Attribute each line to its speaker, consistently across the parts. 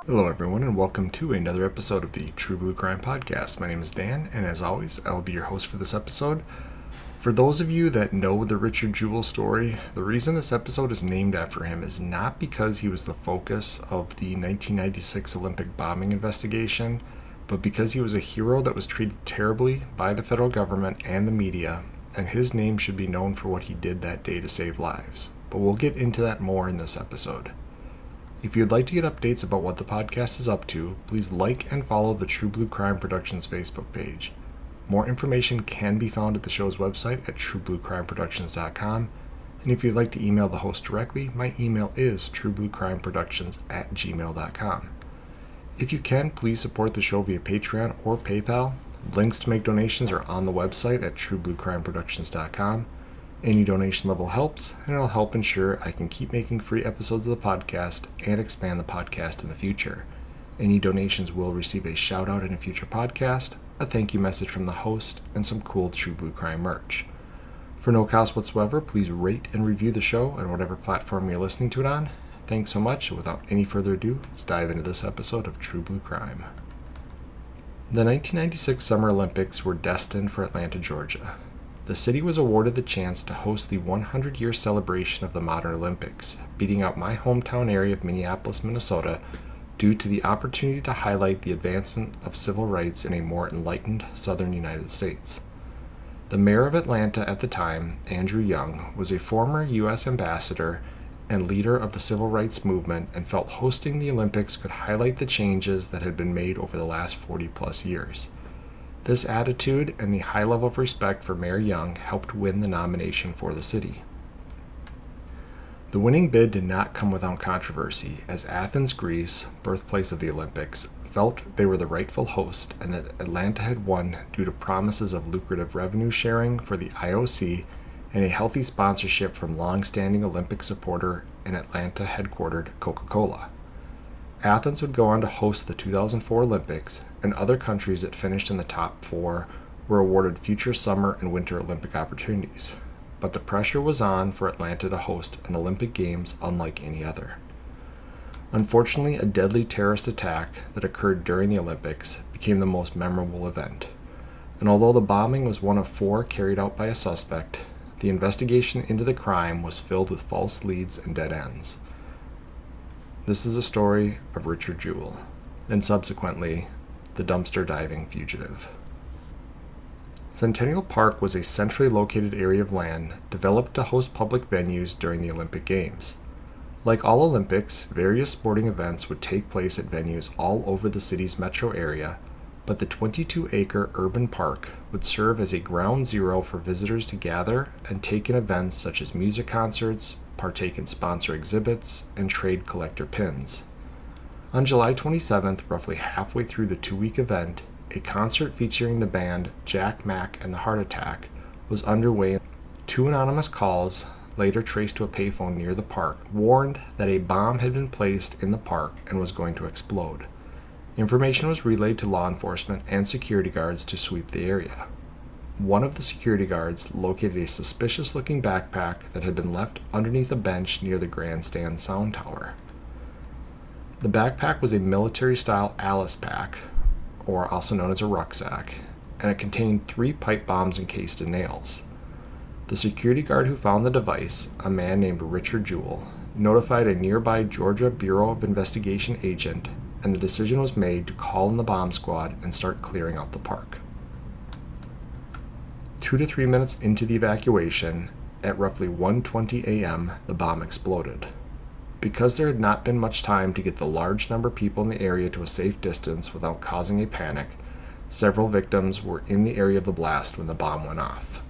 Speaker 1: Hello, everyone, and welcome to another episode of the True Blue Crime Podcast. My name is Dan, and as always, I'll be your host for this episode. For those of you that know the Richard Jewell story, the reason this episode is named after him is not because he was the focus of the 1996 Olympic bombing investigation, but because he was a hero that was treated terribly by the federal government and the media, and his name should be known for what he did that day to save lives. But we'll get into that more in this episode. If you'd like to get updates about what the podcast is up to, please like and follow the True Blue Crime Productions Facebook page. More information can be found at the show's website at truebluecrimeproductions.com, and if you'd like to email the host directly, my email is truebluecrimeproductions@gmail.com. If you can, please support the show via Patreon or PayPal. Links to make donations are on the website at truebluecrimeproductions.com. Any donation level helps, and it'll help ensure I can keep making free episodes of the podcast and expand the podcast in the future. Any donations will receive a shout out in a future podcast, a thank you message from the host, and some cool True Blue Crime merch. For no cost whatsoever, please rate and review the show on whatever platform you're listening to it on. Thanks so much, and without any further ado, let's dive into this episode of True Blue Crime. The 1996 Summer Olympics were destined for Atlanta, Georgia. The city was awarded the chance to host the 100-year celebration of the modern Olympics, beating out my hometown area of Minneapolis, Minnesota, due to the opportunity to highlight the advancement of civil rights in a more enlightened southern United States. The mayor of Atlanta at the time, Andrew Young, was a former U.S. ambassador and leader of the civil rights movement and felt hosting the Olympics could highlight the changes that had been made over the last 40-plus years. This attitude and the high level of respect for Mayor Young helped win the nomination for the city. The winning bid did not come without controversy, as Athens, Greece, birthplace of the Olympics, felt they were the rightful host and that Atlanta had won due to promises of lucrative revenue sharing for the IOC and a healthy sponsorship from long-standing Olympic supporter and Atlanta headquartered Coca-Cola. Athens would go on to host the 2004 Olympics, and other countries that finished in the top four were awarded future summer and winter Olympic opportunities. But the pressure was on for Atlanta to host an Olympic Games unlike any other. Unfortunately, a deadly terrorist attack that occurred during the Olympics became the most memorable event. And although the bombing was one of four carried out by a suspect, the investigation into the crime was filled with false leads and dead ends. This is a story of Richard Jewell, and subsequently, the dumpster diving fugitive. Centennial Park was a centrally located area of land developed to host public venues during the Olympic Games. Like all Olympics, various sporting events would take place at venues all over the city's metro area, but the 22-acre urban park would serve as a ground zero for visitors to gather and take in events such as music concerts, partake in sponsor exhibits, and trade collector pins. On July 27th, roughly halfway through the two-week event, a concert featuring the band Jack Mack and the Heart Attack was underway. Two anonymous calls, later traced to a payphone near the park, warned that a bomb had been placed in the park and was going to explode. Information was relayed to law enforcement and security guards to sweep the area. One of the security guards located a suspicious-looking backpack that had been left underneath a bench near the grandstand sound tower. The backpack was a military-style Alice pack, or also known as a rucksack, and it contained 3 pipe bombs encased in nails. The security guard who found the device, a man named Richard Jewell, notified a nearby Georgia Bureau of Investigation agent, and the decision was made to call in the bomb squad and start clearing out the park. 2 to 3 minutes into the evacuation, at roughly 1:20 a.m., the bomb exploded. Because there had not been much time to get the large number of people in the area to a safe distance without causing a panic, several victims were in the area of the blast when the bomb went off.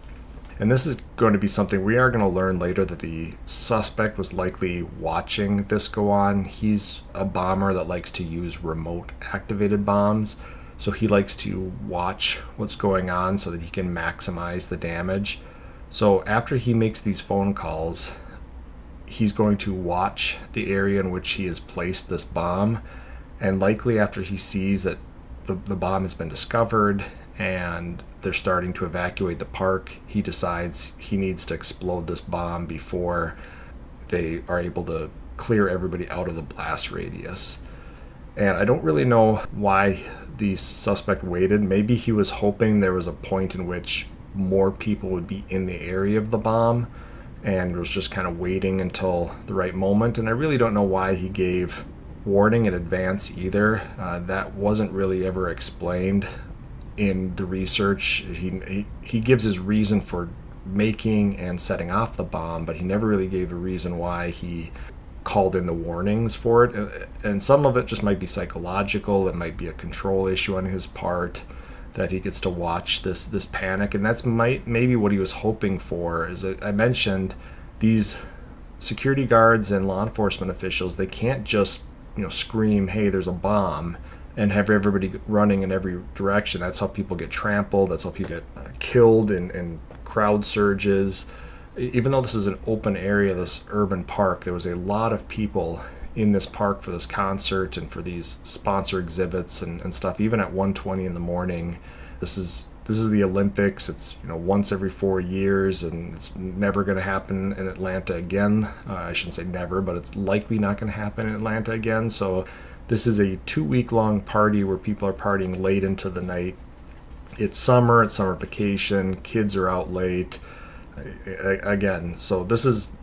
Speaker 1: And this is going to be something we are going to learn later, that the suspect was likely watching this go on. He's a bomber that likes to use remote activated bombs, so he likes to watch what's going on so that he can maximize the damage. So after he makes these phone calls, he's going to watch the area in which he has placed this bomb, and likely after he sees that the bomb has been discovered and they're starting to evacuate the park, he decides he needs to explode this bomb before they are able to clear everybody out of the blast radius. And I don't really know why the suspect waited. Maybe he was hoping there was a point in which more people would be in the area of the bomb and was just kind of waiting until the right moment. And I really don't know why he gave warning in advance either. That wasn't really ever explained in the research. He gives his reason for making and setting off the bomb, but he never really gave a reason why he called in the warnings for it. And some of it just might be psychological. It might be a control issue on his part, that he gets to watch this panic. And that's maybe what he was hoping for. As I mentioned, these security guards and law enforcement officials, they can't just scream, "Hey, there's a bomb," and have everybody running in every direction. That's how people get trampled. That's how people get killed in crowd surges. Even though this is an open area, this urban park, there was a lot of people in this park for this concert and for these sponsor exhibits and stuff. Even at 1:20 in the morning, this is the Olympics. It's once every 4 years, and it's never going to happen in Atlanta again. I shouldn't say never, but it's likely not going to happen in Atlanta again. So this is a 2-week-long party where people are partying late into the night. It's summer vacation, kids are out late. Again, so this is,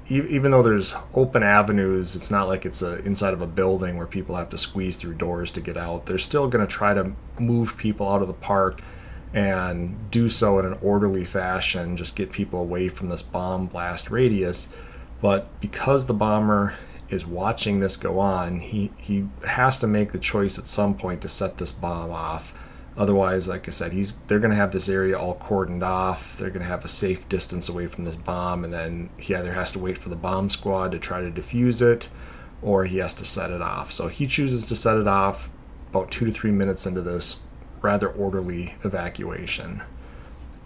Speaker 1: even though there's open avenues, it's not like it's inside of a building where people have to squeeze through doors to get out. They're still going to try to move people out of the park and do so in an orderly fashion, just get people away from this bomb blast radius. But because the bomber is watching this go on, he has to make the choice at some point to set this bomb off. Otherwise, like I said, they're going to have this area all cordoned off. They're going to have a safe distance away from this bomb, and then he either has to wait for the bomb squad to try to defuse it, or he has to set it off. So he chooses to set it off about 2 to 3 minutes into this rather orderly evacuation.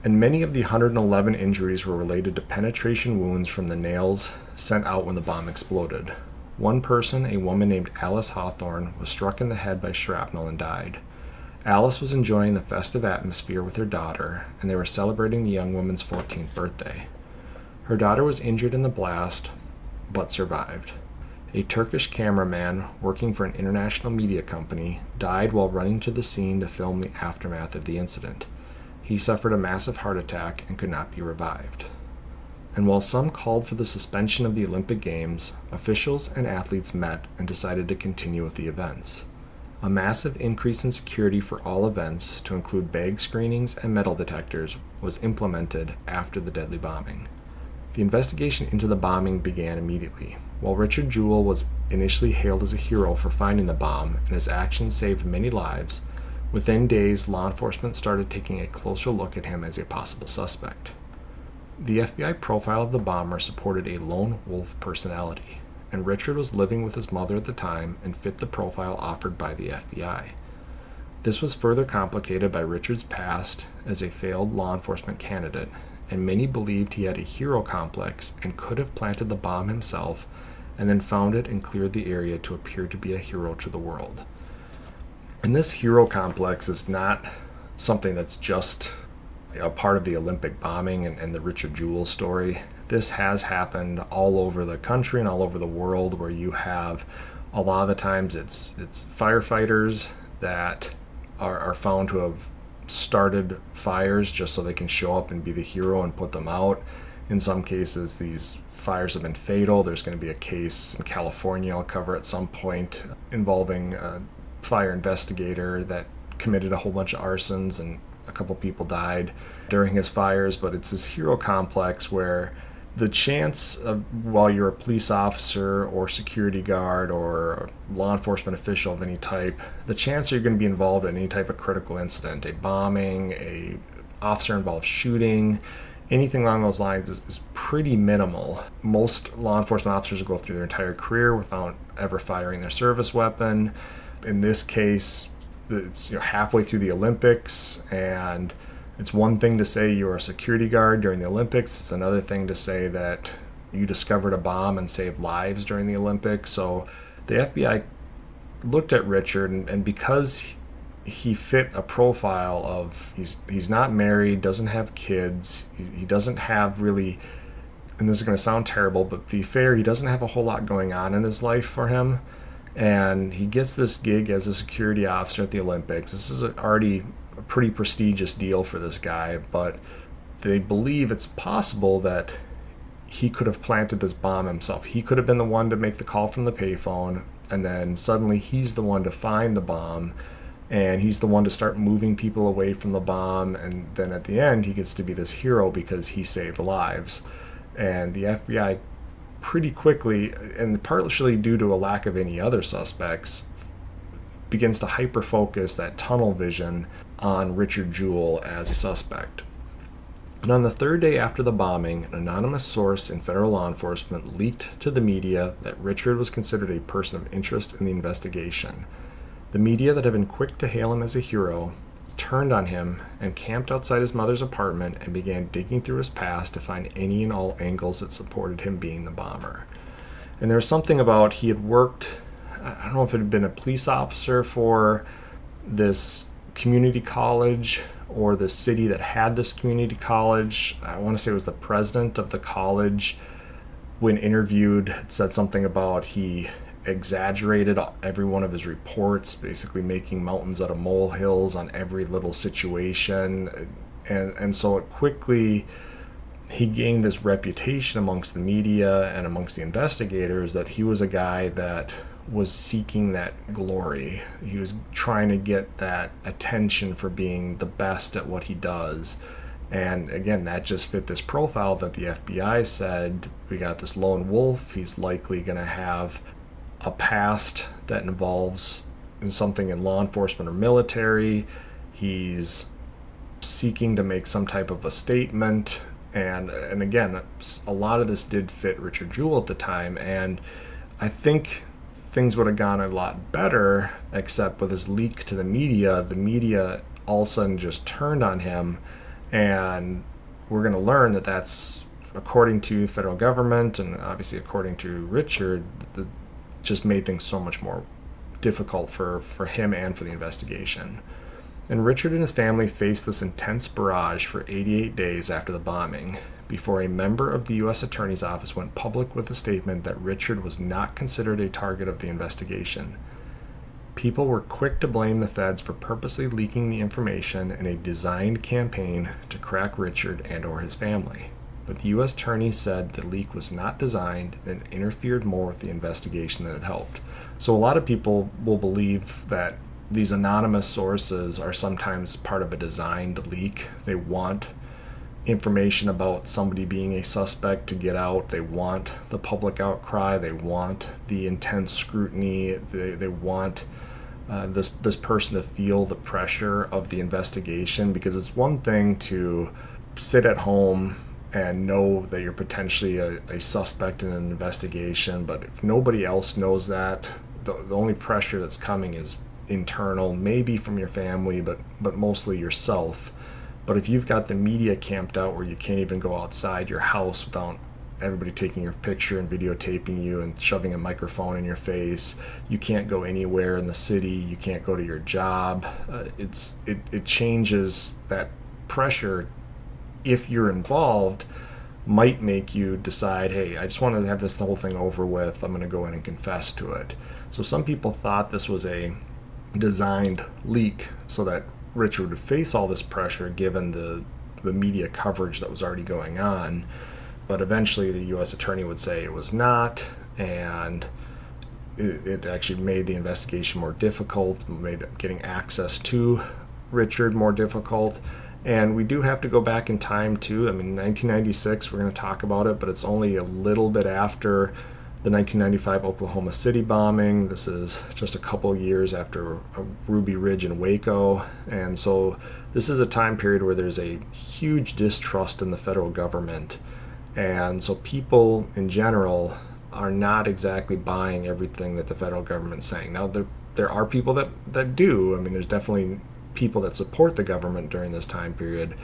Speaker 1: And many of the 111 injuries were related to penetration wounds from the nails sent out when the bomb exploded. One person, a woman named Alice Hawthorne, was struck in the head by shrapnel and died. Alice was enjoying the festive atmosphere with her daughter, and they were celebrating the young woman's 14th birthday. Her daughter was injured in the blast, but survived. A Turkish cameraman working for an international media company died while running to the scene to film the aftermath of the incident. He suffered a massive heart attack and could not be revived. And while some called for the suspension of the Olympic Games, officials and athletes met and decided to continue with the events. A massive increase in security for all events, to include bag screenings and metal detectors, was implemented after the deadly bombing. The investigation into the bombing began immediately. While Richard Jewell was initially hailed as a hero for finding the bomb and his actions saved many lives, within days law enforcement started taking a closer look at him as a possible suspect. The FBI profile of the bomber supported a lone wolf personality, and Richard was living with his mother at the time and fit the profile offered by the FBI. This was further complicated by Richard's past as a failed law enforcement candidate, and many believed he had a hero complex and could have planted the bomb himself and then found it and cleared the area to appear to be a hero to the world. And this hero complex is not something that's just a part of the Olympic bombing and the Richard Jewell story. This has happened all over the country and all over the world, where you have, a lot of the times it's firefighters that are found to have started fires just so they can show up and be the hero and put them out. In some cases, these fires have been fatal. There's going to be a case in California I'll cover at some point involving a fire investigator that committed a whole bunch of arsons, and a couple people died during his fires. But it's this hero complex where the chance of, while you're a police officer or security guard or law enforcement official of any type, the chance you're going to be involved in any type of critical incident, a bombing, a officer involved shooting, anything along those lines is pretty minimal. Most law enforcement officers will go through their entire career without ever firing their service weapon. In this case, it's halfway through the Olympics, and it's one thing to say you're a security guard during the Olympics. It's another thing to say that you discovered a bomb and saved lives during the Olympics. So the FBI looked at Richard, and because he fit a profile of he's not married, doesn't have kids, he doesn't have really, and this is going to sound terrible, but to be fair, he doesn't have a whole lot going on in his life for him. And he gets this gig as a security officer at the Olympics. This is already a pretty prestigious deal for this guy, but they believe it's possible that he could have planted this bomb himself. He could have been the one to make the call from the payphone, and then suddenly he's the one to find the bomb, and he's the one to start moving people away from the bomb, and then at the end he gets to be this hero because he saved lives. And the FBI pretty quickly, and partially due to a lack of any other suspects, begins to hyper-focus that tunnel vision on Richard Jewell as a suspect. And on the third day after the bombing, an anonymous source in federal law enforcement leaked to the media that Richard was considered a person of interest in the investigation. The media that had been quick to hail him as a hero turned on him and camped outside his mother's apartment and began digging through his past to find any and all angles that supported him being the bomber. And there's something about he had worked, I don't know if it had been a police officer for this community college or the city that had this community college. I want to say it was the president of the college, when interviewed, said something about he exaggerated every one of his reports, basically making mountains out of molehills on every little situation. And so it quickly, he gained this reputation amongst the media and amongst the investigators that he was a guy that was seeking that glory. He was trying to get that attention for being the best at what he does. And again, that just fit this profile that the FBI said, we got this lone wolf, he's likely going to have a past that involves something in law enforcement or military. He's seeking to make some type of a statement. And again, a lot of this did fit Richard Jewell at the time. And I think things would have gone a lot better, except with his leak to the media all of a sudden just turned on him. And we're going to learn that that's, according to the federal government and obviously according to Richard, just made things so much more difficult for him and for the investigation. And Richard and his family faced this intense barrage for 88 days after the bombing, before a member of the U.S. Attorney's Office went public with a statement that Richard was not considered a target of the investigation. People were quick to blame the feds for purposely leaking the information in a designed campaign to crack Richard and/or his family. But the U.S. Attorney said the leak was not designed and interfered more with the investigation than it helped. So a lot of people will believe that these anonymous sources are sometimes part of a designed leak. They want information about somebody being a suspect to get out. They want the public outcry. They want the intense scrutiny. They want this person to feel the pressure of the investigation, because it's one thing to sit at home and know that you're potentially a suspect in an investigation, but if nobody else knows that, the only pressure that's coming is internal, maybe from your family, but mostly yourself. But if you've got the media camped out where you can't even go outside your house without everybody taking your picture and videotaping you and shoving a microphone in your face, you can't go anywhere in the city, you can't go to your job, it changes that pressure. If you're involved, might make you decide, hey, I just want to have this whole thing over with, I'm going to go in and confess to it. So some people thought this was a designed leak so that Richard would face all this pressure given the media coverage that was already going on. But eventually the U.S. Attorney would say it was not, and it actually made the investigation more difficult, made getting access to Richard more difficult. And we do have to go back in time too. I mean, 1996, we're going to talk about it, but it's only a little bit after the 1995 Oklahoma City bombing. This is just a couple years after Ruby Ridge and Waco. And so this is a time period where there's a huge distrust in the federal government. And so people in general are not exactly buying everything that the federal government's saying. Now, there are people that do. I mean, there's definitely people that support the government during this time period.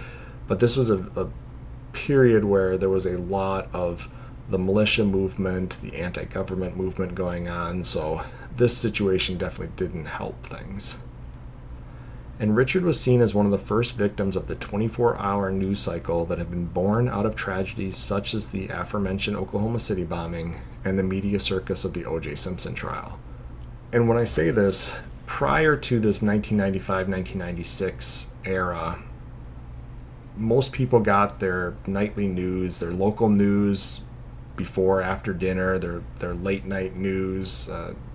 Speaker 1: But this was a period where there was a lot of the militia movement, the anti-government movement going on. So this situation definitely didn't help things. And Richard was seen as one of the first victims of the 24-hour news cycle that had been born out of tragedies such as the aforementioned Oklahoma City bombing and the media circus of the O.J. Simpson trial. And when I say this, prior to this 1995, 1996 era, most people got their nightly news, their local news before, after dinner, their late night news.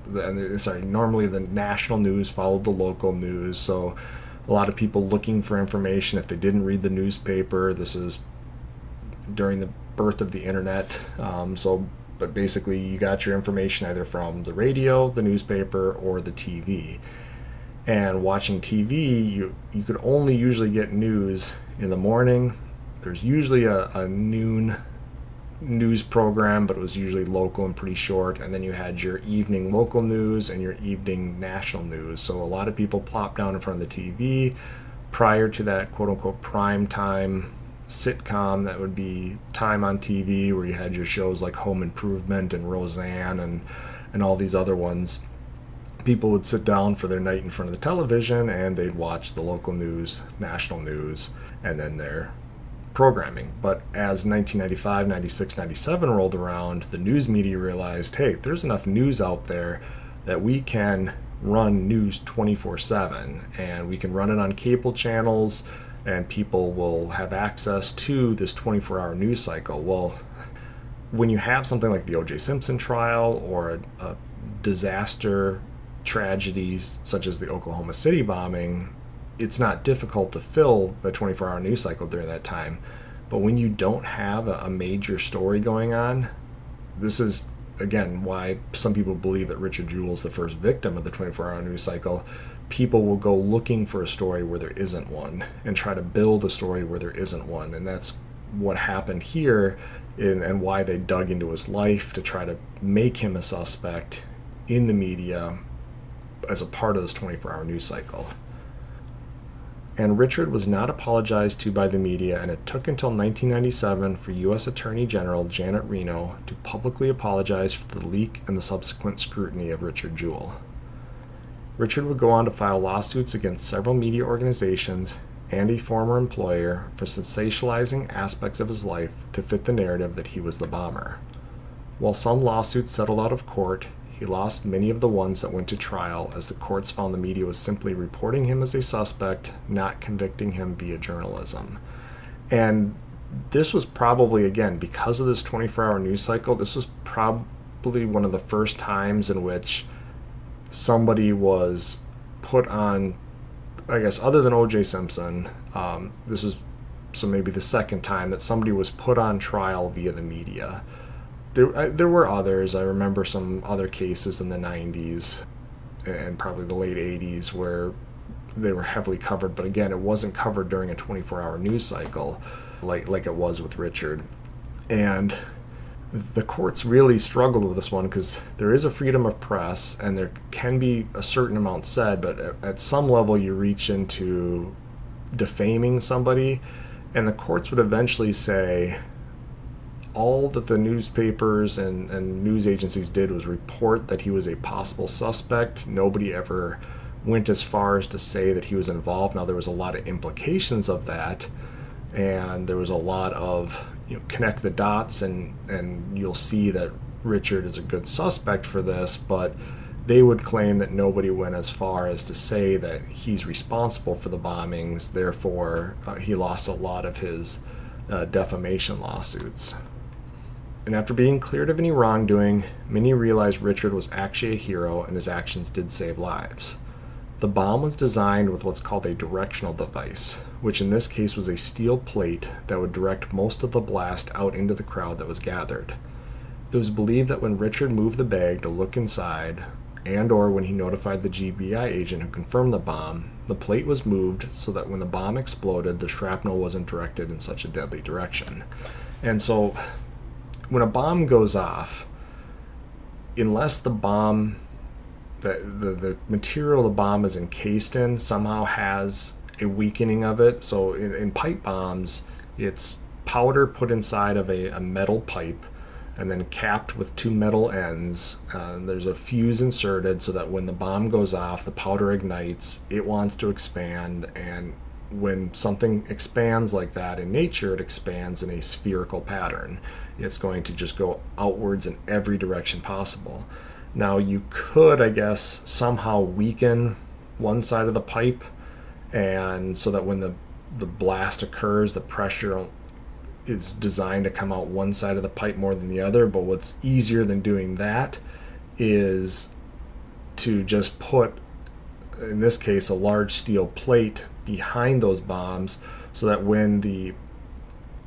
Speaker 1: Normally the national news followed the local news. So a lot of people looking for information if they didn't read the newspaper. This is during the birth of the internet. But basically you got your information either from the radio, the newspaper, or the TV. And watching TV, you could only usually get news in the morning. There's usually a noon news program, but it was usually local and pretty short. And then you had your evening local news and your evening national news. So a lot of people plopped down in front of the TV prior to that quote-unquote prime time sitcom that would be time on TV, where you had your shows like Home Improvement and Roseanne and all these other ones. People would sit down for their night in front of the television and they'd watch the local news, national news, and then their programming. But as 1995, 96, 97 rolled around, the news media realized, hey, there's enough news out there that we can run news 24/7, and we can run it on cable channels, and people will have access to this 24-hour news cycle. Well, when you have something like the O.J. Simpson trial or a disaster tragedies such as the Oklahoma City bombing, it's not difficult to fill the 24-hour news cycle during that time. But when you don't have a major story going on, this is, again, why some people believe that Richard Jewell is the first victim of the 24-hour news cycle. People will go looking for a story where there isn't one and try to build a story where there isn't one. And that's what happened here, and why they dug into his life to try to make him a suspect in the media as a part of this 24-hour news cycle. And Richard was not apologized to by the media, and it took until 1997 for U.S. Attorney General Janet Reno to publicly apologize for the leak and the subsequent scrutiny of Richard Jewell. Richard would go on to file lawsuits against several media organizations and a former employer for sensationalizing aspects of his life to fit the narrative that he was the bomber. While some lawsuits settled out of court, he lost many of the ones that went to trial, as the courts found the media was simply reporting him as a suspect, not convicting him via journalism. And this was probably, again, because of this 24-hour news cycle, this was probably one of the first times in which somebody was put on, I guess, other than O.J. Simpson, this was so maybe the second time that somebody was put on trial via the media. There were others. I remember some other cases in the 90s and probably the late 80s where they were heavily covered, but again, it wasn't covered during a 24-hour news cycle like it was with Richard. And the courts really struggled with this one because there is a freedom of press and there can be a certain amount said, but at some level you reach into defaming somebody, and the courts would eventually say all that the newspapers and news agencies did was report that he was a possible suspect. Nobody ever went as far as to say that he was involved. Now, there was a lot of implications of that, and there was a lot of, connect the dots, and you'll see that Richard is a good suspect for this, but they would claim that nobody went as far as to say that he's responsible for the bombings, therefore he lost a lot of his defamation lawsuits. And after being cleared of any wrongdoing, many realized Richard was actually a hero and his actions did save lives. The bomb was designed with what's called a directional device, which in this case was a steel plate that would direct most of the blast out into the crowd that was gathered. It was believed that when Richard moved the bag to look inside, and or when he notified the GBI agent who confirmed the bomb, the plate was moved so that when the bomb exploded, the shrapnel wasn't directed in such a deadly direction. And so when a bomb goes off, unless the bomb, the material the bomb is encased in somehow has a weakening of it. So in pipe bombs, it's powder put inside of a metal pipe and then capped with two metal ends. There's a fuse inserted so that when the bomb goes off, the powder ignites, it wants to expand, and when something expands like that in nature, it expands in a spherical pattern. It's going to just go outwards in every direction possible. Now you could, I guess, somehow weaken one side of the pipe, and so that when the blast occurs, the pressure is designed to come out one side of the pipe more than the other. But what's easier than doing that is to just put, in this case, a large steel plate behind those bombs, so that when the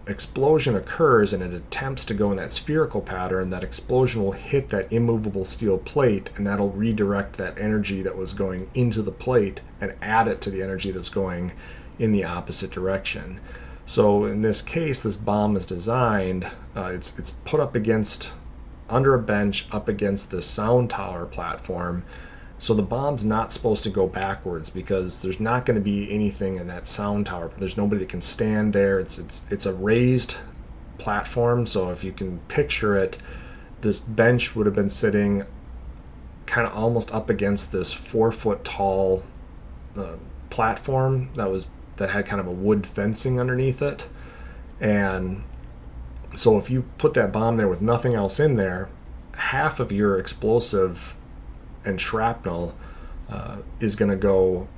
Speaker 1: explosion occurs and it attempts to go in that spherical pattern, that explosion will hit that immovable steel plate, and that'll redirect that energy that was going into the plate and add it to the energy that's going in the opposite direction. So in this case, this bomb is designed, it's put up against, under a bench up against the sound tower platform. So the bomb's not supposed to go backwards, because there's not going to be anything in that sound tower. There's nobody that can stand there. It's a raised platform. So if you can picture it, this bench would have been sitting kind of almost up against this 4-foot tall platform that had kind of a wood fencing underneath it. And so if you put that bomb there with nothing else in there, half of your explosive and shrapnel is going to go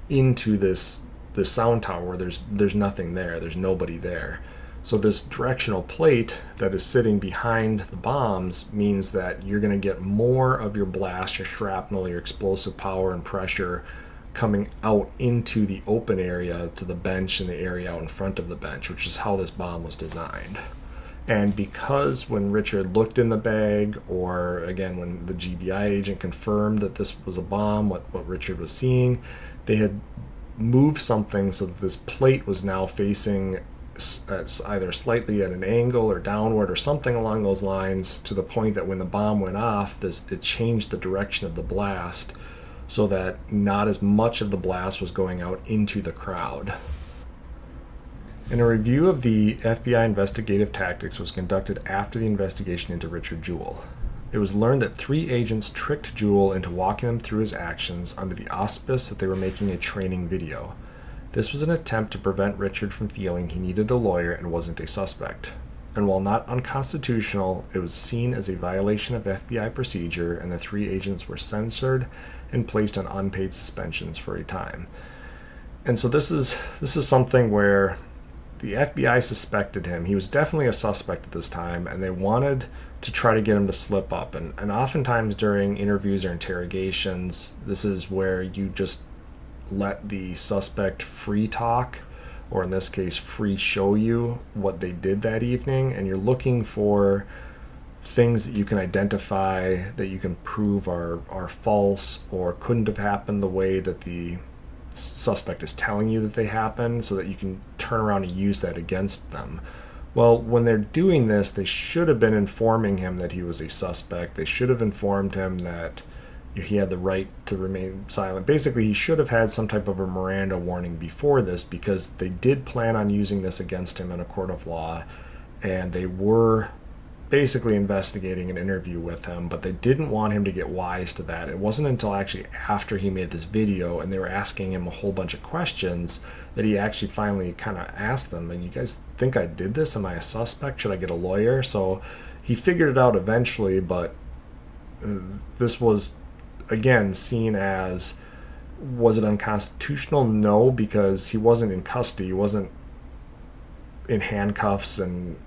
Speaker 1: into this sound tower where there's nothing there, there's nobody there. So this directional plate that is sitting behind the bombs means that you're going to get more of your blast, your shrapnel, your explosive power and pressure coming out into the open area, to the bench and the area out in front of the bench, which is how this bomb was designed. And because when Richard looked in the bag, or again when the GBI agent confirmed that this was a bomb, what Richard was seeing, they had moved something so that this plate was now facing either slightly at an angle or downward or something along those lines, to the point that when the bomb went off, it changed the direction of the blast, so that not as much of the blast was going out into the crowd. And a review of the FBI investigative tactics was conducted after the investigation into Richard Jewell. It was learned that 3 agents tricked Jewell into walking them through his actions under the auspice that they were making a training video. This was an attempt to prevent Richard from feeling he needed a lawyer and wasn't a suspect. And while not unconstitutional, it was seen as a violation of FBI procedure, and the 3 agents were censored and placed on unpaid suspensions for a time. And so this is something where the FBI suspected him. He was definitely a suspect at this time, and they wanted to try to get him to slip up. And oftentimes during interviews or interrogations, this is where you just let the suspect free talk, or in this case, free show you what they did that evening, and you're looking for things that you can identify, that you can prove are false or couldn't have happened the way that the suspect is telling you that they happened, so that you can turn around and use that against them. Well, when they're doing this, they should have been informing him that he was a suspect. They should have informed him that he had the right to remain silent. Basically, he should have had some type of a Miranda warning before this, because they did plan on using this against him in a court of law, and they were basically investigating an interview with him, but they didn't want him to get wise to that. It wasn't until actually after he made this video and they were asking him a whole bunch of questions that he actually finally kind of asked them, and you guys think I did this? Am I a suspect? Should I get a lawyer? So he figured it out eventually, but this was, again, seen as, was it unconstitutional? No, because he wasn't in custody. He wasn't in handcuffs and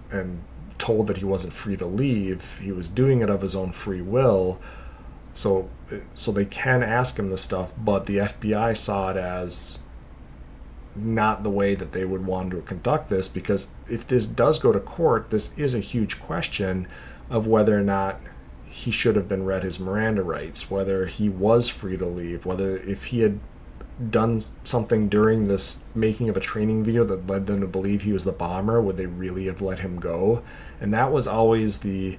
Speaker 1: told that he wasn't free to leave. He was doing it of his own free will. So they can ask him this stuff, but the FBI saw it as not the way that they would want to conduct this, because if this does go to court, this is a huge question of whether or not he should have been read his Miranda rights, whether he was free to leave, whether if he had done something during this making of a training video that led them to believe he was the bomber, would they really have let him go? And that was always the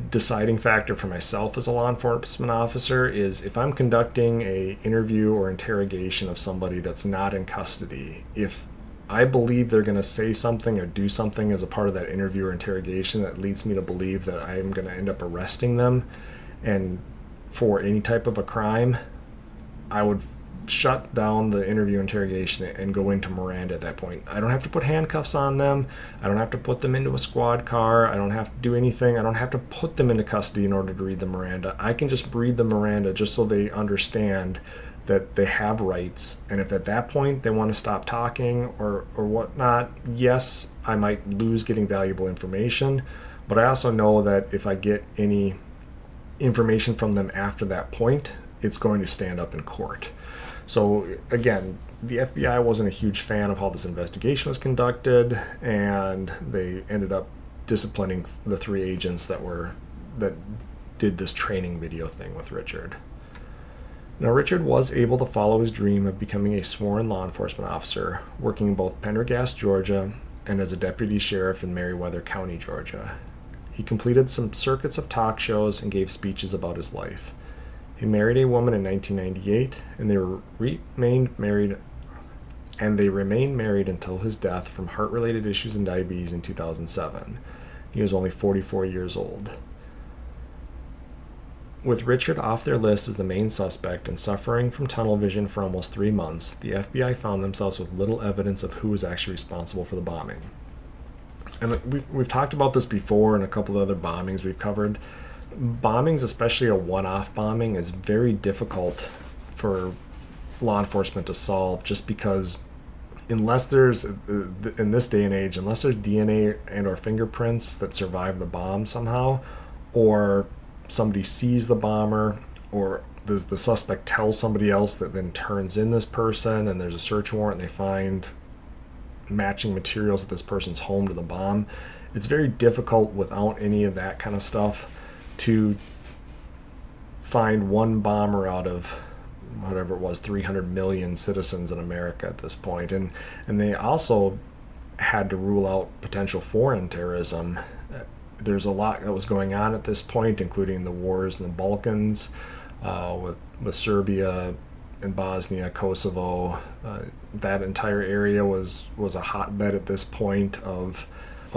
Speaker 1: deciding factor for myself as a law enforcement officer, is if I'm conducting a interview or interrogation of somebody that's not in custody, if I believe they're going to say something or do something as a part of that interview or interrogation that leads me to believe that I'm going to end up arresting them and for any type of a crime, I would shut down the interview interrogation and go into Miranda at that point. I don't have to put handcuffs on them. I don't have to put them into a squad car. I don't have to do anything. I don't have to put them into custody in order to read the Miranda. I can just read the Miranda just so they understand that they have rights. And if at that point they want to stop talking or whatnot, yes, I might lose getting valuable information. But I also know that if I get any information from them after that point, it's going to stand up in court. So again, the FBI wasn't a huge fan of how this investigation was conducted, and they ended up disciplining the 3 agents that did this training video thing with Richard. Now, Richard was able to follow his dream of becoming a sworn law enforcement officer, working in both Pendergast, Georgia, and as a deputy sheriff in Meriwether County, Georgia. He completed some circuits of talk shows and gave speeches about his life. He married a woman in 1998, and they remained married until his death from heart-related issues and diabetes in 2007. He was only 44 years old. With Richard off their list as the main suspect and suffering from tunnel vision for almost 3 months, the FBI found themselves with little evidence of who was actually responsible for the bombing. And we've talked about this before in a couple of other bombings we've covered. Bombings, especially a one-off bombing, is very difficult for law enforcement to solve, just because unless there's, in this day and age, unless there's DNA and or fingerprints that survive the bomb somehow, or somebody sees the bomber, or the suspect tells somebody else that then turns in this person, and there's a search warrant and they find matching materials at this person's home to the bomb, it's very difficult without any of that kind of stuff to find one bomber out of whatever it was, 300 million citizens in America at this point. And they also had to rule out potential foreign terrorism. There's a lot that was going on at this point, including the wars in the Balkans, with Serbia and Bosnia, Kosovo. That entire area was a hotbed at this point of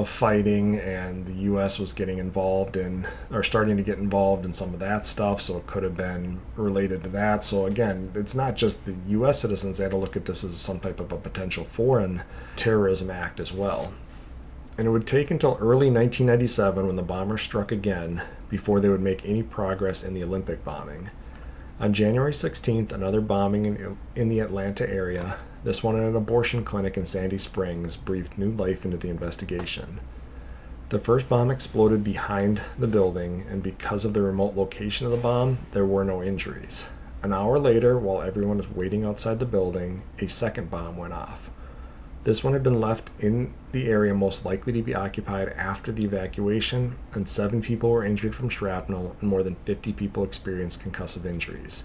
Speaker 1: fighting, and the U.S. was getting involved in, or starting to get involved in some of that stuff, so it could have been related to that. So again, it's not just the U.S. citizens. They had to look at this as some type of a potential foreign terrorism act as well. And it would take until early 1997, when the bombers struck again, before they would make any progress in the Olympic bombing. On January 16th, another bombing in the Atlanta area, this one at an abortion clinic in Sandy Springs, breathed new life into the investigation. The first bomb exploded behind the building, and because of the remote location of the bomb, there were no injuries. An hour later, while everyone was waiting outside the building, a second bomb went off. This one had been left in the area most likely to be occupied after the evacuation, and 7 people were injured from shrapnel, and more than 50 people experienced concussive injuries.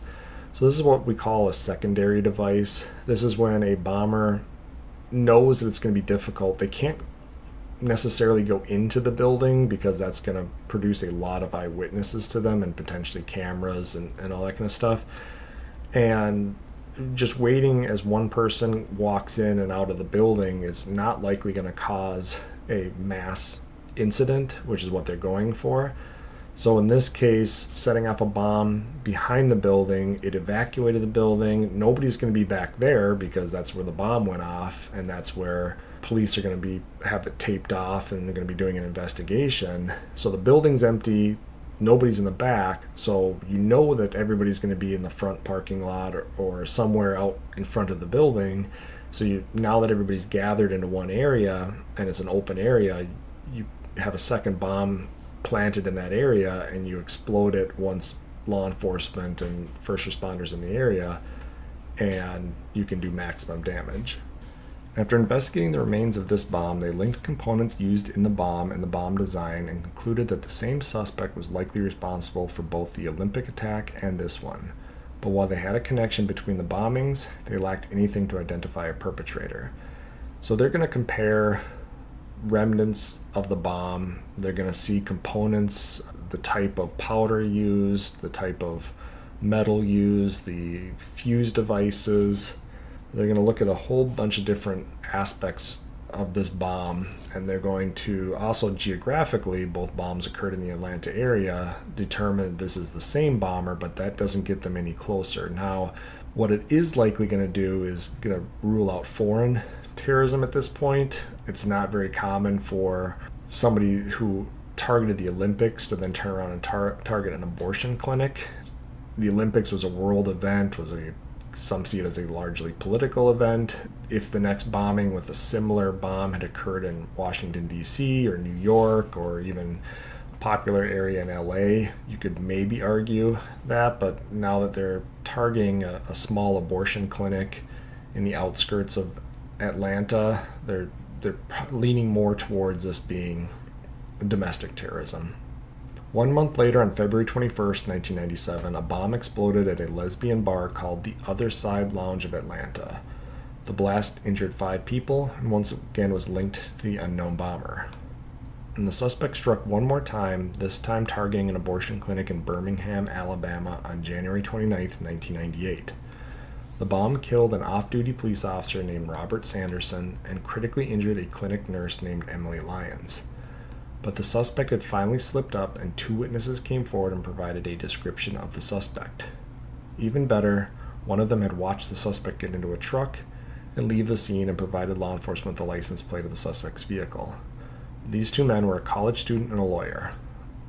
Speaker 1: So this is what we call a secondary device. This is when a bomber knows that it's going to be difficult. They can't necessarily go into the building because that's going to produce a lot of eyewitnesses to them and potentially cameras and all that kind of stuff. And just waiting as one person walks in and out of the building is not likely going to cause a mass incident, which is what they're going for. So in this case, setting off a bomb behind the building, it evacuated the building. Nobody's going to be back there because that's where the bomb went off, and that's where police are going to have it taped off, and they're going to be doing an investigation. So the building's empty. Nobody's in the back, so you know that everybody's going to be in the front parking lot or somewhere out in front of the building. So now that everybody's gathered into one area and it's an open area, you have a second bomb planted in that area, and you explode it once law enforcement and first responders in the area, and you can do maximum damage. After investigating the remains of this bomb, they linked components used in the bomb and the bomb design and concluded that the same suspect was likely responsible for both the Olympic attack and this one. But while they had a connection between the bombings, they lacked anything to identify a perpetrator. So they're going to compare remnants of the bomb. They're going to see components, the type of powder used, the type of metal used, the fuse devices. They're going to look at a whole bunch of different aspects of this bomb, and they're going to also geographically, both bombs occurred in the Atlanta area, determine this is the same bomber, but that doesn't get them any closer. Now, What it is likely going to do is going to rule out foreign terrorism at this point. It's not very common for somebody who targeted the Olympics to then turn around and target an abortion clinic. The Olympics was a world event, some see it as a largely political event. If the next bombing with a similar bomb had occurred in Washington, D.C. or New York or even a popular area in L.A., you could maybe argue that, but now that they're targeting a small abortion clinic in the outskirts of Atlanta, they're leaning more towards this being domestic terrorism. 1 month later, on February 21st, 1997, a bomb exploded at a lesbian bar called the Other Side Lounge of Atlanta. The blast injured 5 people and once again was linked to the unknown bomber. And the suspect struck one more time, this time targeting an abortion clinic in Birmingham, Alabama on January 29th, 1998. The bomb killed an off-duty police officer named Robert Sanderson and critically injured a clinic nurse named Emily Lyons. But the suspect had finally slipped up, and 2 witnesses came forward and provided a description of the suspect. Even better, one of them had watched the suspect get into a truck and leave the scene and provided law enforcement the license plate of the suspect's vehicle. These 2 men were a college student and a lawyer.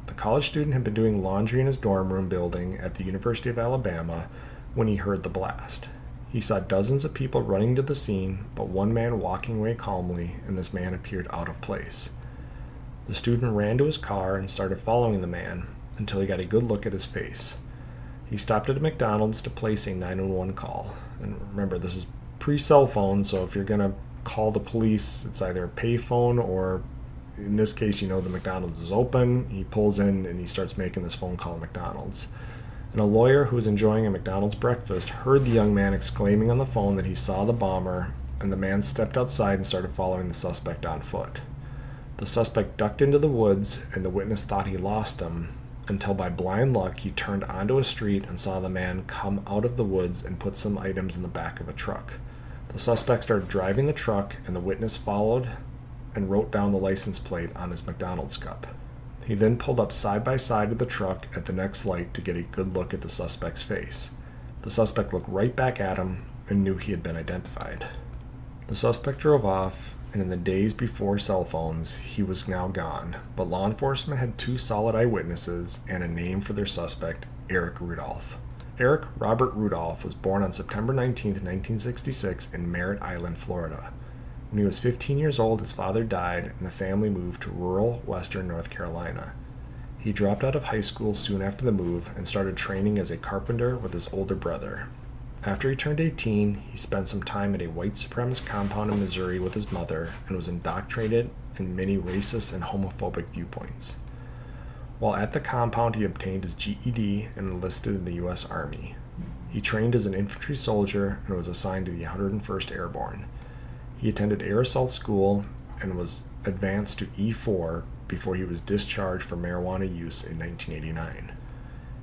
Speaker 1: The college student had been doing laundry in his dorm room building at the University of Alabama when he heard the blast. He saw dozens of people running to the scene, but one man walking away calmly, and this man appeared out of place. The student ran to his car and started following the man until he got a good look at his face. He stopped at a McDonald's to place a 911 call. And remember, this is pre-cell phone, so if you're going to call the police, it's either a payphone or, in this case, the McDonald's is open. He pulls in and he starts making this phone call at McDonald's. And a lawyer who was enjoying a McDonald's breakfast heard the young man exclaiming on the phone that he saw the bomber, and the man stepped outside and started following the suspect on foot. The suspect ducked into the woods, and the witness thought he lost him, until by blind luck he turned onto a street and saw the man come out of the woods and put some items in the back of a truck. The suspect started driving the truck, and the witness followed and wrote down the license plate on his McDonald's cup. He then pulled up side by side with the truck at the next light to get a good look at the suspect's face. The suspect looked right back at him and knew he had been identified. The suspect drove off, and in the days before cell phones, he was now gone, but law enforcement had 2 solid eyewitnesses and a name for their suspect, Eric Rudolph. Eric Robert Rudolph was born on September 19, 1966 in Merritt Island, Florida. When he was 15 years old, his father died, and the family moved to rural western North Carolina. He dropped out of high school soon after the move and started training as a carpenter with his older brother. After he turned 18, he spent some time at a white supremacist compound in Missouri with his mother and was indoctrinated in many racist and homophobic viewpoints. While at the compound, he obtained his GED and enlisted in the U.S. Army. He trained as an infantry soldier and was assigned to the 101st Airborne. He attended air assault school and was advanced to E4 before he was discharged for marijuana use in 1989.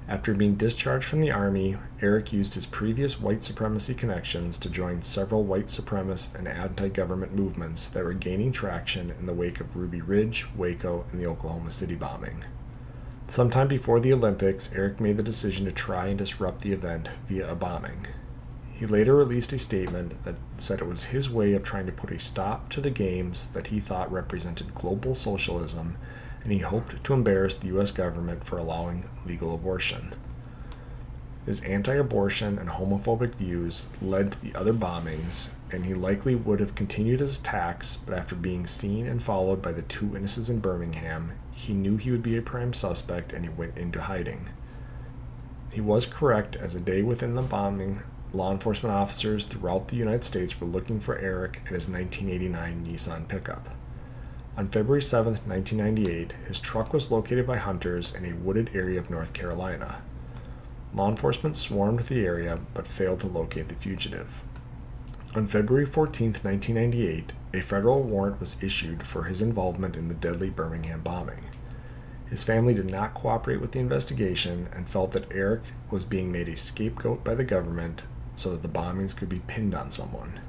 Speaker 1: After being discharged from the Army, Eric used his previous white supremacy connections to join several white supremacist and anti-government movements that were gaining traction in the wake of Ruby Ridge, Waco, and the Oklahoma City bombing. Sometime before the Olympics, Eric made the decision to try and disrupt the event via a bombing. He later released a statement that said it was his way of trying to put a stop to the games that he thought represented global socialism, and he hoped to embarrass the U.S. government for allowing legal abortion. His anti-abortion and homophobic views led to the other bombings, and he likely would have continued his attacks, but after being seen and followed by the 2 witnesses in Birmingham, he knew he would be a prime suspect and he went into hiding. He was correct, as a day within the bombing, law enforcement officers throughout the United States were looking for Eric and his 1989 Nissan pickup. On February 7, 1998, his truck was located by hunters in a wooded area of North Carolina. Law enforcement swarmed the area but failed to locate the fugitive. On February 14, 1998, a federal warrant was issued for his involvement in the deadly Birmingham bombing. His family did not cooperate with the investigation and felt that Eric was being made a scapegoat by the government so that the bombings could be pinned on someone.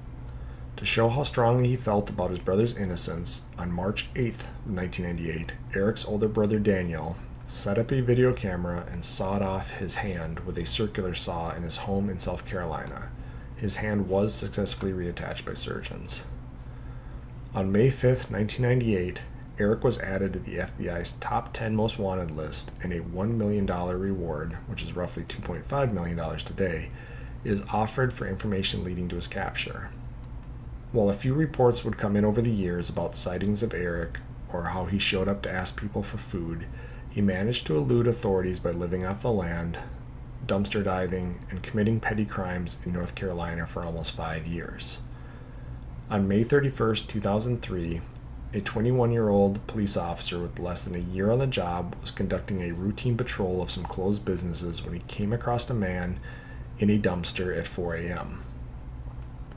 Speaker 1: To show how strongly he felt about his brother's innocence, on March 8, 1998, Eric's older brother Daniel set up a video camera, and sawed off his hand with a circular saw in his home in South Carolina. His hand was successfully reattached by surgeons. On May 5th, 1998, Eric was added to the FBI's top 10 most wanted list, and a $1 million reward, which is roughly $2.5 million today, is offered for information leading to his capture. While a few reports would come in over the years about sightings of Eric or how he showed up to ask people for food, he managed to elude authorities by living off the land, dumpster diving, and committing petty crimes in North Carolina for almost 5 years. On May 31st, 2003, a 21-year-old police officer with less than a year on the job was conducting a routine patrol of some closed businesses when he came across a man in a dumpster at 4 a.m.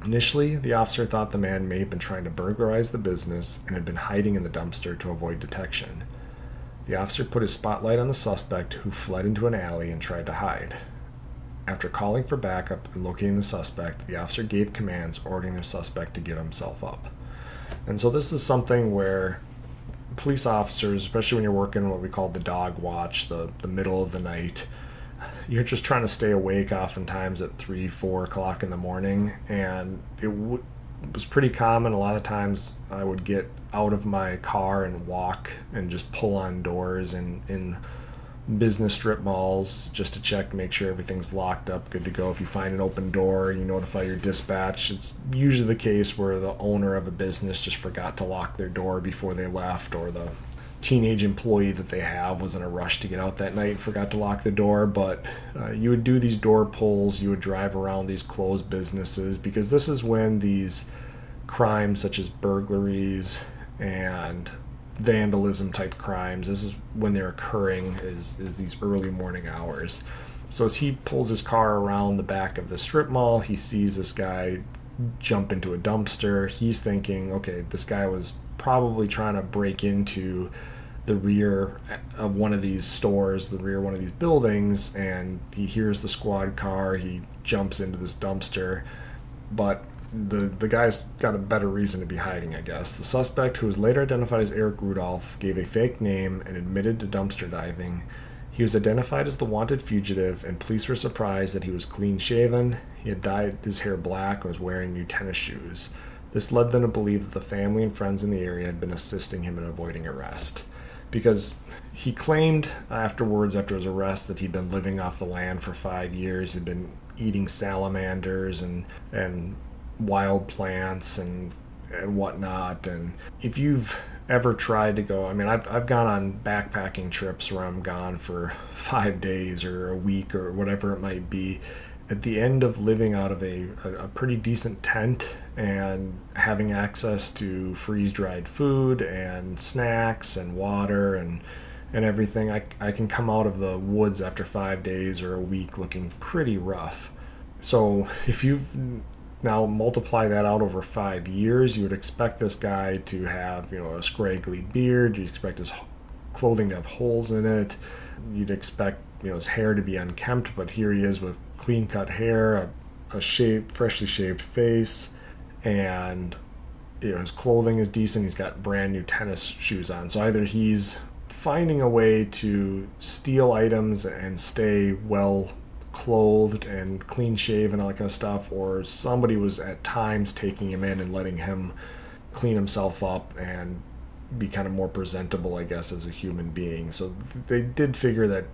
Speaker 1: Initially, the officer thought the man may have been trying to burglarize the business and had been hiding in the dumpster to avoid detection. The officer put his spotlight on the suspect, who fled into an alley and tried to hide. After calling for backup and locating the suspect, the officer gave commands ordering the suspect to give himself up. And so this is something where police officers, especially when you're working what we call the dog watch, the middle of the night, you're just trying to stay awake oftentimes at 3, 4 o'clock in the morning. And it was pretty common. A lot of times I would get out of my car and walk and just pull on doors in business strip malls just to check to make sure everything's locked up, good to go. If you find an open door, you notify your dispatch. It's usually the case where the owner of a business just forgot to lock their door before they left, or the teenage employee that they have was in a rush to get out that night and forgot to lock the door. But you would do these door pulls, you would drive around these closed businesses, because this is when these crimes such as burglaries and vandalism type crimes, this is when they're occurring, is these early morning hours. So as he pulls his car around the back of the strip mall, he sees this guy jump into a dumpster. He's thinking, okay, this guy was probably trying to break into the rear of one of these stores, the rear of one of these buildings, and he hears the squad car. He jumps into this dumpster, but the guy's got a better reason to be hiding, I guess. The suspect, who was later identified as Eric Rudolph, gave a fake name and admitted to dumpster diving. He was identified as the wanted fugitive, and police were surprised that he was clean-shaven. He had dyed his hair black and was wearing new tennis shoes. This led them to believe that the family and friends in the area had been assisting him in avoiding arrest, because he claimed afterwards, after his arrest, that he'd been living off the land for 5 years. He'd been eating salamanders and wild plants and whatnot. And if you've ever tried to go, I mean, I've gone on backpacking trips where I'm gone for 5 days or a week or whatever it might be. At the end of living out of a pretty decent tent and having access to freeze-dried food and snacks and water and everything, I can come out of the woods after 5 days or a week looking pretty rough. So if you now multiply that out over 5 years, you would expect this guy to have, a scraggly beard. You'd expect his clothing to have holes in it. You'd expect, his hair to be unkempt, but here he is with clean-cut hair, a freshly shaved face, and his clothing is decent. He's got brand new tennis shoes on. So either he's finding a way to steal items and stay well clothed and clean shaven and all that kind of stuff, or somebody was at times taking him in and letting him clean himself up and be kind of more presentable, I guess, as a human being. So they did figure that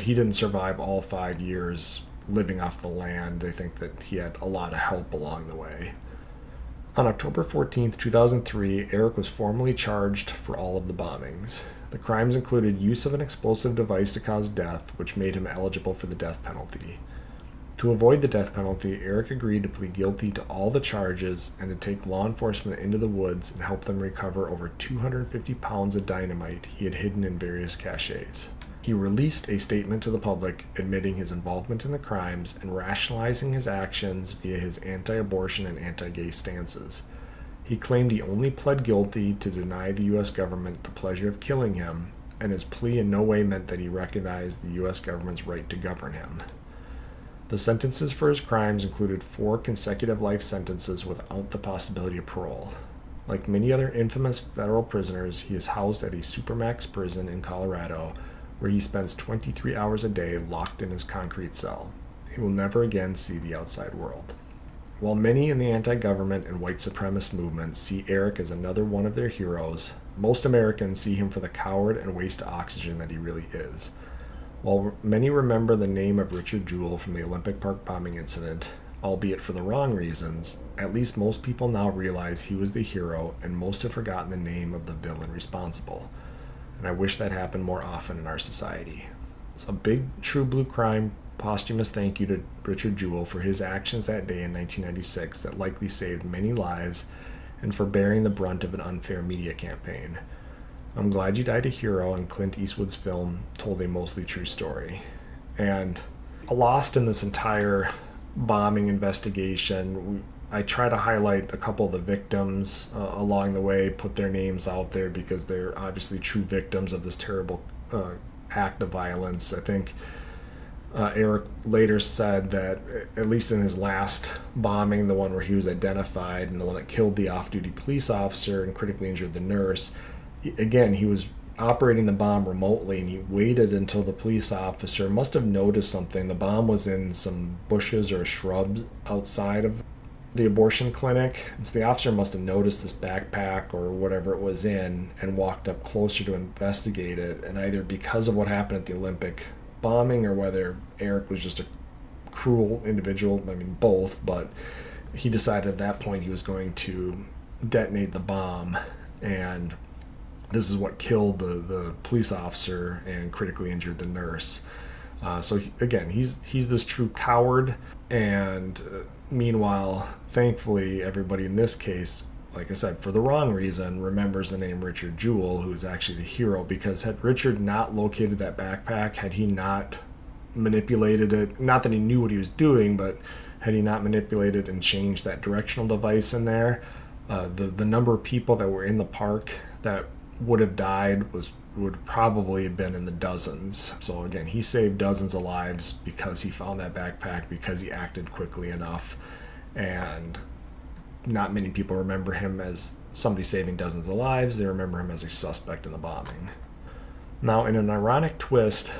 Speaker 1: he didn't survive all 5 years living off the land. They think that he had a lot of help along the way. On October 14th, 2003, Eric was formally charged for all of the bombings. The crimes included use of an explosive device to cause death, which made him eligible for the death penalty. To avoid the death penalty, Eric agreed to plead guilty to all the charges and to take law enforcement into the woods and help them recover over 250 pounds of dynamite he had hidden in various caches. He released a statement to the public admitting his involvement in the crimes and rationalizing his actions via his anti-abortion and anti-gay stances. He claimed he only pled guilty to deny the U.S. government the pleasure of killing him, and his plea in no way meant that he recognized the U.S. government's right to govern him. The sentences for his crimes included 4 consecutive life sentences without the possibility of parole. Like many other infamous federal prisoners, he is housed at a supermax prison in Colorado, where he spends 23 hours a day locked in his concrete cell. He will never again see the outside world. While many in the anti-government and white supremacist movements see Eric as another one of their heroes, most Americans see him for the coward and waste of oxygen that he really is. While many remember the name of Richard Jewell from the Olympic Park bombing incident, albeit for the wrong reasons, at least most people now realize he was the hero, and most have forgotten the name of the villain responsible. And I wish that happened more often in our society. So a big True Blue Crime posthumous thank you to Richard Jewell for his actions that day in 1996 that likely saved many lives, and for bearing the brunt of an unfair media campaign. I'm glad you died a hero, and Clint Eastwood's film told a mostly true story. And lost in this entire bombing investigation, I try to highlight a couple of the victims along the way, put their names out there because they're obviously true victims of this terrible act of violence. I think Eric later said that, at least in his last bombing, the one where he was identified and the one that killed the off-duty police officer and critically injured the nurse, again, he was operating the bomb remotely, and he waited until the police officer must have noticed something. The bomb was in some bushes or shrubs outside of the abortion clinic, and so the officer must have noticed this backpack or whatever it was in and walked up closer to investigate it. And either because of what happened at the Olympic bombing or whether Eric was just a cruel individual, I mean both, but he decided at that point he was going to detonate the bomb, and this is what killed the police officer and critically injured the nurse. Again, he's this true coward, and meanwhile, thankfully, everybody in this case, like I said, for the wrong reason, remembers the name Richard Jewell, who is actually the hero, because had Richard not located that backpack, had he not manipulated it, not that he knew what he was doing, but had he not manipulated and changed that directional device in there, the number of people that were in the park that would have died would probably have been in the dozens. So again, he saved dozens of lives because he found that backpack, because he acted quickly enough, and not many people remember him as somebody saving dozens of lives. They remember him as a suspect in the bombing. Now, in an ironic twist,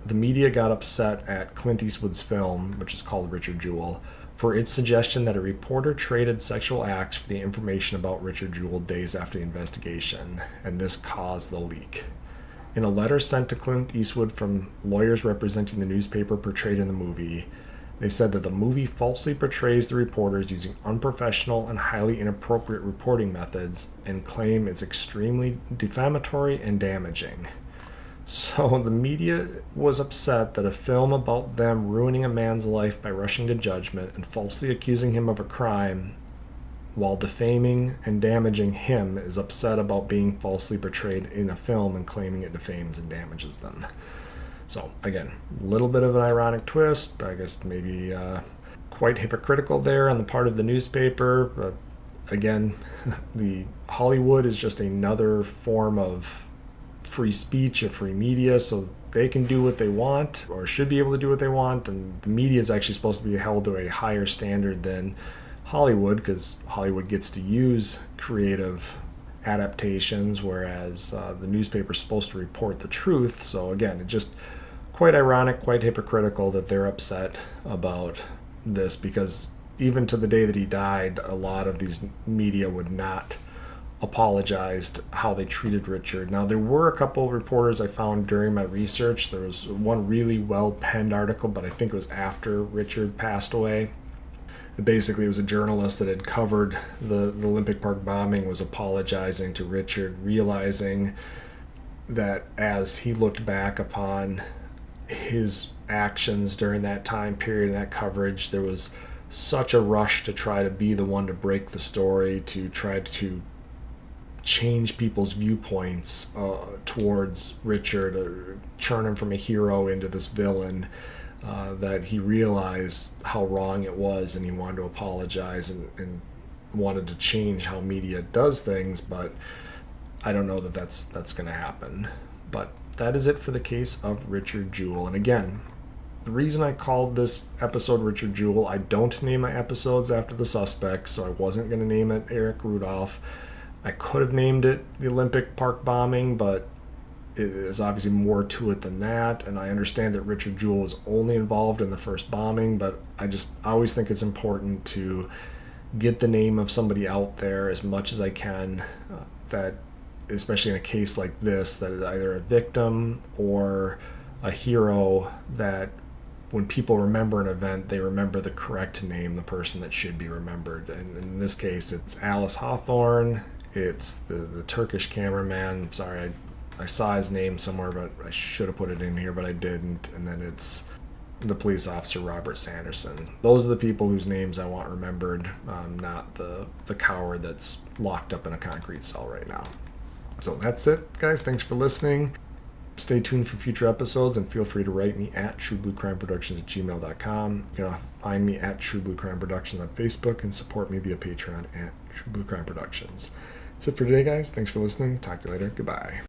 Speaker 1: the media got upset at Clint Eastwood's film, which is called Richard Jewell, for its suggestion that a reporter traded sexual acts for the information about Richard Jewell days after the investigation, and this caused the leak. In a letter sent to Clint Eastwood from lawyers representing the newspaper portrayed in the movie, they said that the movie falsely portrays the reporters using unprofessional and highly inappropriate reporting methods, and claim it's extremely defamatory and damaging. So the media was upset that a film about them ruining a man's life by rushing to judgment and falsely accusing him of a crime while defaming and damaging him is upset about being falsely portrayed in a film and claiming it defames and damages them. So again, a little bit of an ironic twist, but I guess maybe quite hypocritical there on the part of the newspaper. But again, the Hollywood is just another form of free speech or free media, so they can do what they want or should be able to do what they want, and the media is actually supposed to be held to a higher standard than Hollywood, because Hollywood gets to use creative adaptations, whereas the newspaper is supposed to report the truth. So again, it's just quite ironic, quite hypocritical that they're upset about this, because even to the day that he died, a lot of these media would not apologized how they treated Richard. Now, there were a couple of reporters I found during my research. There was one really well-penned article, but I think it was after Richard passed away. Basically, it was a journalist that had covered the Olympic Park bombing, was apologizing to Richard, realizing that as he looked back upon his actions during that time period and that coverage, there was such a rush to try to be the one to break the story, to try to change people's viewpoints towards Richard, or turn him from a hero into this villain, that he realized how wrong it was, and he wanted to apologize and wanted to change how media does things. But I don't know that that's going to happen. But that is it for the case of Richard Jewell. And again, the reason I called this episode Richard Jewell, I don't name my episodes after the suspects, so I wasn't going to name it Eric Rudolph. I could have named it the Olympic Park bombing, but there's obviously more to it than that, and I understand that Richard Jewell was only involved in the first bombing, but I always think it's important to get the name of somebody out there as much as I can, that especially in a case like this, that is either a victim or a hero, that when people remember an event, they remember the correct name, the person that should be remembered. And in this case, it's Alice Hawthorne. It's the Turkish cameraman. Sorry, I saw his name somewhere, but I should have put it in here, but I didn't. And then it's the police officer, Robert Sanderson. Those are the people whose names I want remembered, not the coward that's locked up in a concrete cell right now. So that's it, guys. Thanks for listening. Stay tuned for future episodes, and feel free to write me at truebluecrimeproductions@gmail.com. You can find me at True Blue Crime Productions on Facebook and support me via Patreon at True Blue Crime Productions. That's it for today, guys. Thanks for listening. Talk to you later. Goodbye.